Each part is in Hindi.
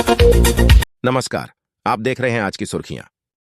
नमस्कार। आप देख रहे हैं आज की सुर्खियां।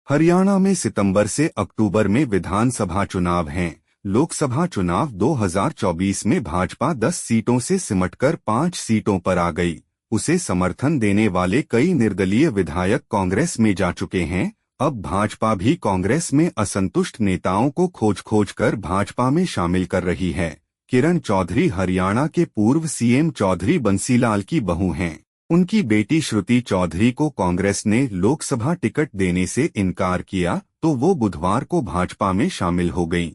हरियाणा में सितंबर से अक्टूबर में विधानसभा चुनाव हैं। लोकसभा चुनाव 2024 में भाजपा 10 सीटों से सिमटकर 5 सीटों पर आ गई। उसे समर्थन देने वाले कई निर्दलीय विधायक कांग्रेस में जा चुके हैं। अब भाजपा भी कांग्रेस में असंतुष्ट नेताओं को खोज कर भाजपा में शामिल कर रही है। किरण चौधरी हरियाणा के पूर्व सीएम चौधरी बंसीलाल की बहू हैं। उनकी बेटी श्रुति चौधरी को कांग्रेस ने लोकसभा टिकट देने से इनकार किया तो वो बुधवार को भाजपा में शामिल हो गईं।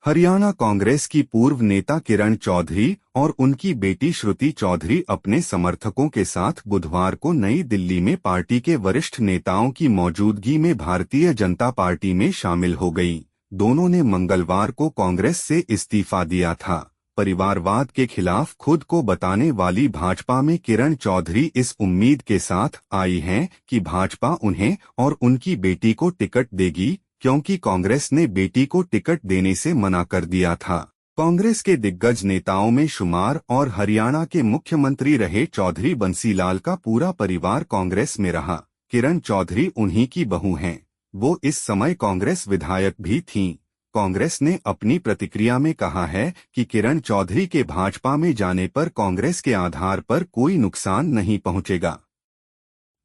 हरियाणा कांग्रेस की पूर्व नेता किरण चौधरी और उनकी बेटी श्रुति चौधरी अपने समर्थकों के साथ बुधवार को नई दिल्ली में पार्टी के वरिष्ठ नेताओं की मौजूदगी में भारतीय जनता पार्टी में शामिल हो गईं। दोनों ने मंगलवार को कांग्रेस से इस्तीफा दिया था। परिवारवाद के खिलाफ खुद को बताने वाली भाजपा में किरण चौधरी इस उम्मीद के साथ आई हैं कि भाजपा उन्हें और उनकी बेटी को टिकट देगी, क्योंकि कांग्रेस ने बेटी को टिकट देने से मना कर दिया था। कांग्रेस के दिग्गज नेताओं में शुमार और हरियाणा के मुख्यमंत्री रहे चौधरी बंसीलाल का पूरा परिवार कांग्रेस में रहा। किरण चौधरी उन्हीं की बहू हैं। वो इस समय कांग्रेस विधायक भी थीं। कांग्रेस ने अपनी प्रतिक्रिया में कहा है कि किरण चौधरी के भाजपा में जाने पर कांग्रेस के आधार पर कोई नुकसान नहीं पहुंचेगा।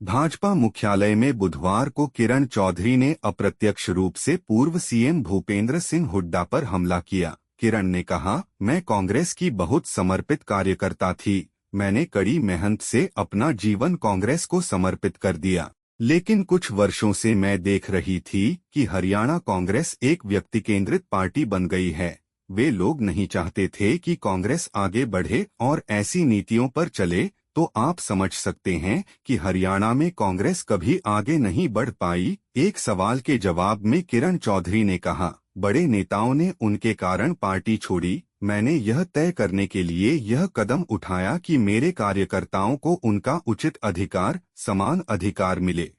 भाजपा मुख्यालय में बुधवार को किरण चौधरी ने अप्रत्यक्ष रूप से पूर्व सीएम भूपेंद्र सिंह हुड्डा पर हमला किया। किरण ने कहा, मैं कांग्रेस की बहुत समर्पित कार्यकर्ता थी। मैंने कड़ी मेहनत से अपना जीवन कांग्रेस को समर्पित कर दिया, लेकिन कुछ वर्षों से मैं देख रही थी कि हरियाणा कांग्रेस एक व्यक्ति केंद्रित पार्टी बन गई है। वे लोग नहीं चाहते थे कि कांग्रेस आगे बढ़े और ऐसी नीतियों पर चले, तो आप समझ सकते हैं कि हरियाणा में कांग्रेस कभी आगे नहीं बढ़ पाई। एक सवाल के जवाब में किरण चौधरी ने कहा, बड़े नेताओं ने उनके कारण पार्टी छोड़ी। मैंने यह तय करने के लिए यह कदम उठाया कि मेरे कार्यकर्ताओं को उनका उचित अधिकार, समान अधिकार मिले।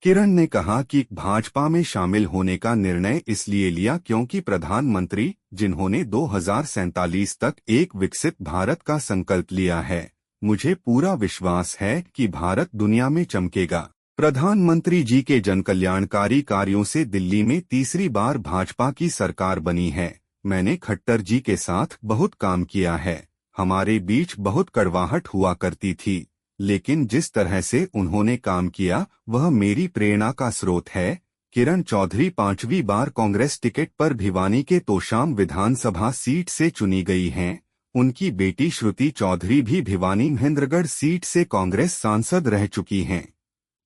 किरण ने कहा कि भाजपा में शामिल होने का निर्णय इसलिए लिया क्योंकि प्रधानमंत्री, जिन्होंने 2047 तक एक विकसित भारत का संकल्प लिया है, मुझे पूरा विश्वास है कि भारत दुनिया में चमकेगा। प्रधानमंत्री जी के जनकल्याणकारी कार्यों से दिल्ली में तीसरी बार भाजपा की सरकार बनी है। मैंने खट्टर जी के साथ बहुत काम किया है। हमारे बीच बहुत कड़वाहट हुआ करती थी, लेकिन जिस तरह से उन्होंने काम किया वह मेरी प्रेरणा का स्रोत है। किरण चौधरी 5वीं बार कांग्रेस टिकट पर भिवानी के तोशाम विधानसभा सीट से चुनी गई हैं। उनकी बेटी श्रुति चौधरी भी भिवानी महेंद्रगढ़ सीट से कांग्रेस सांसद रह चुकी हैं।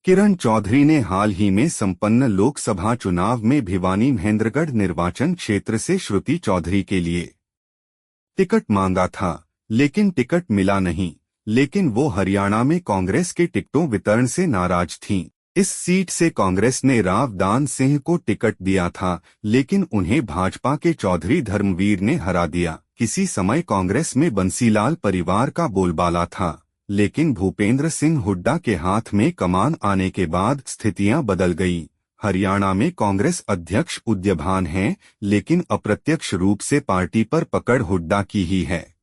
किरण चौधरी ने हाल ही में संपन्न लोकसभा चुनाव में भिवानी महेंद्रगढ़ निर्वाचन क्षेत्र से श्रुति चौधरी के लिए टिकट मांगा था, लेकिन टिकट मिला नहीं। लेकिन वो हरियाणा में कांग्रेस के टिकटों वितरण से नाराज थीं। इस सीट से कांग्रेस ने राव दान सिंह को टिकट दिया था, लेकिन उन्हें भाजपा के चौधरी धर्मवीर ने हरा दिया। किसी समय कांग्रेस में बंसीलाल परिवार का बोलबाला था, लेकिन भूपेंद्र सिंह हुड्डा के हाथ में कमान आने के बाद स्थितियां बदल गईं। हरियाणा में कांग्रेस अध्यक्ष उद्यभान हैं, लेकिन अप्रत्यक्ष रूप से पार्टी पर पकड़ हुड्डा की ही है।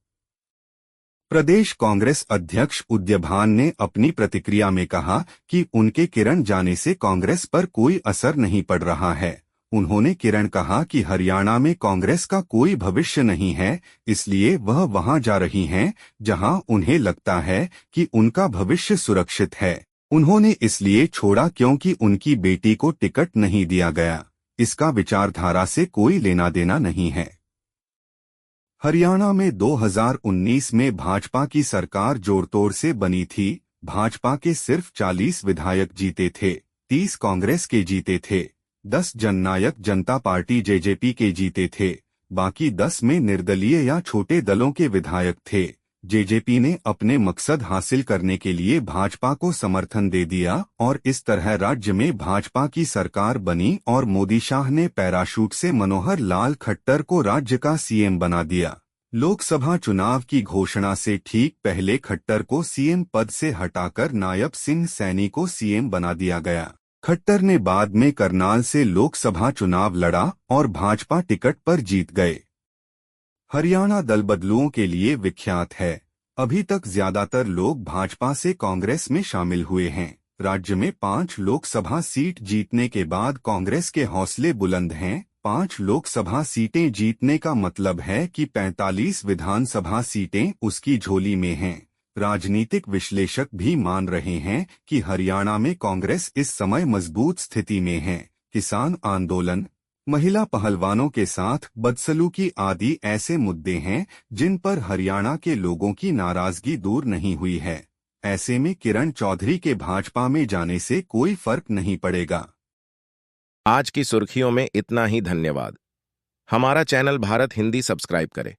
प्रदेश कांग्रेस अध्यक्ष उद्यभान ने अपनी प्रतिक्रिया में कहा कि उनके किरण जाने से कांग्रेस पर कोई असर नहीं पड़ रहा है। उन्होंने किरण कहा कि हरियाणा में कांग्रेस का कोई भविष्य नहीं है, इसलिए वह वहां जा रही हैं जहां उन्हें लगता है कि उनका भविष्य सुरक्षित है। उन्होंने इसलिए छोड़ा क्योंकि उनकी बेटी को टिकट नहीं दिया गया। इसका विचारधारा से कोई लेना देना नहीं है। हरियाणा में 2019 में भाजपा की सरकार जोड़तोड़ से बनी थी। भाजपा के सिर्फ 40 विधायक जीते थे, 30 कांग्रेस के जीते थे, 10 जननायक जनता पार्टी जेजेपी के जीते थे, बाकी 10 में निर्दलीय या छोटे दलों के विधायक थे। जेजेपी ने अपने मकसद हासिल करने के लिए भाजपा को समर्थन दे दिया और इस तरह राज्य में भाजपा की सरकार बनी और मोदी शाह ने पैराशूट से मनोहर लाल खट्टर को राज्य का सीएम बना दिया। लोकसभा चुनाव की घोषणा से ठीक पहले खट्टर को सीएम पद से हटाकर नायब सिंह सैनी को सीएम बना दिया गया। खट्टर ने बाद में करनाल से लोकसभा चुनाव लड़ा और भाजपा टिकट पर जीत गए। हरियाणा दल बदलुओं के लिए विख्यात है। अभी तक ज्यादातर लोग भाजपा से कांग्रेस में शामिल हुए हैं। राज्य में 5 लोकसभा सीट जीतने के बाद कांग्रेस के हौसले बुलंद हैं। 5 लोकसभा सीटें जीतने का मतलब है कि 45 विधानसभा सीटें उसकी झोली में हैं। राजनीतिक विश्लेषक भी मान रहे हैं कि हरियाणा में कांग्रेस इस समय मजबूत स्थिति में है। किसान आंदोलन, महिला पहलवानों के साथ बदसलूकी आदि ऐसे मुद्दे हैं जिन पर हरियाणा के लोगों की नाराजगी दूर नहीं हुई है। ऐसे में किरण चौधरी के भाजपा में जाने से कोई फर्क नहीं पड़ेगा। आज की सुर्खियों में इतना ही। धन्यवाद। हमारा चैनल भारत हिंदी सब्सक्राइब करें।